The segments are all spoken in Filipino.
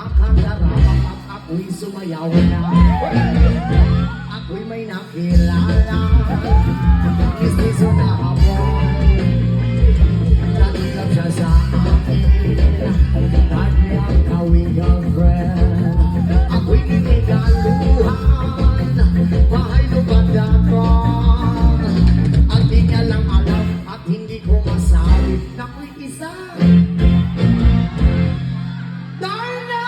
nagkakandaramak at ako'y sumayaw na. Ako'y may nakilala, mistiso na hapon. Nagigab siya sa akin, at niyang kawing girlfriend. Ako'y inigaluhan, bahay lubad-dagon. Ang di niya lang alam at hindi ko masabi na ako'y isa. Darna!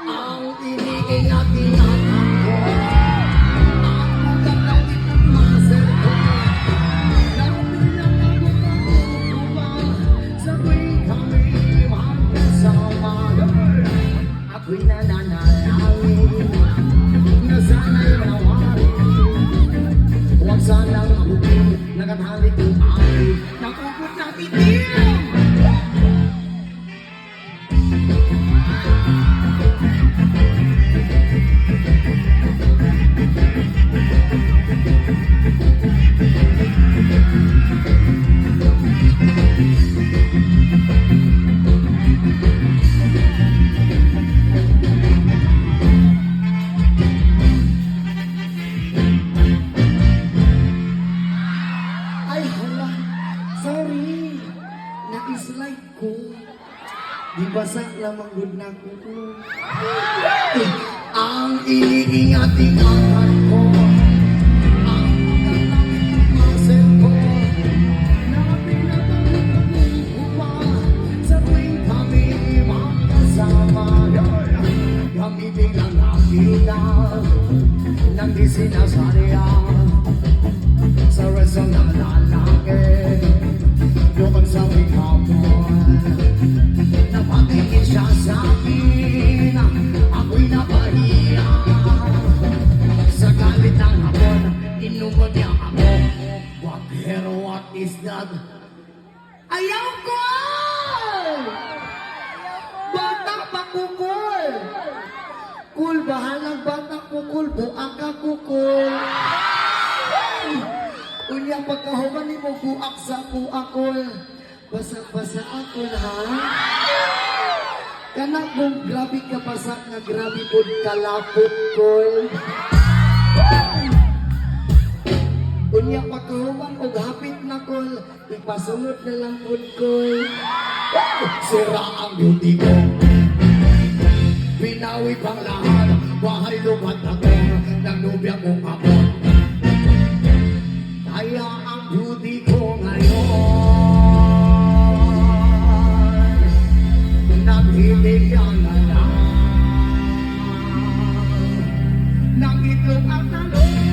Ang iniingat-ingatan ko, ang magagawin ng muscle ko. Nabilang ako pa sa tuwing kami magkasama. Ako'y nananalangin na sana'y nawarin. Huwag sanang mabuting nagatalik ng ari nakupot na titim. Ay, hala. Sorry. Na-slide ko. Di basa lamang good na ko. Ang iniingat-ingatan ko, ang gagamit ng muscle ko, na pinatawag ko pa sa tuwing kami magkasama. Gamitin ang nakita ng di sinasariyan sa resong ng lalaki, yung magsawing hapon. Napatingin siya sa akin, ako'y napahiya. Sa galit ng hapon, inumod niya ako. What hell, what is that? Ayaw ko! Bata pa kukul! Kul, bahalang bata kukul, buang ka kukul. Unya pagkahuman ni mo buak sa kuakol. Basa-basa ako ha. Kanak mong grabe ka basak nga grabe pod kalapot kol. Unya pagkahuman og hapit na kol, ipasunod na lang pod kol. Sira ang beauty ko. Pinawi pang lahat, bahay lumat ako, nagnubya kong kapon. Kaya ang beauty ko ngayon, nagbibigyan na lang ng itlog at talong.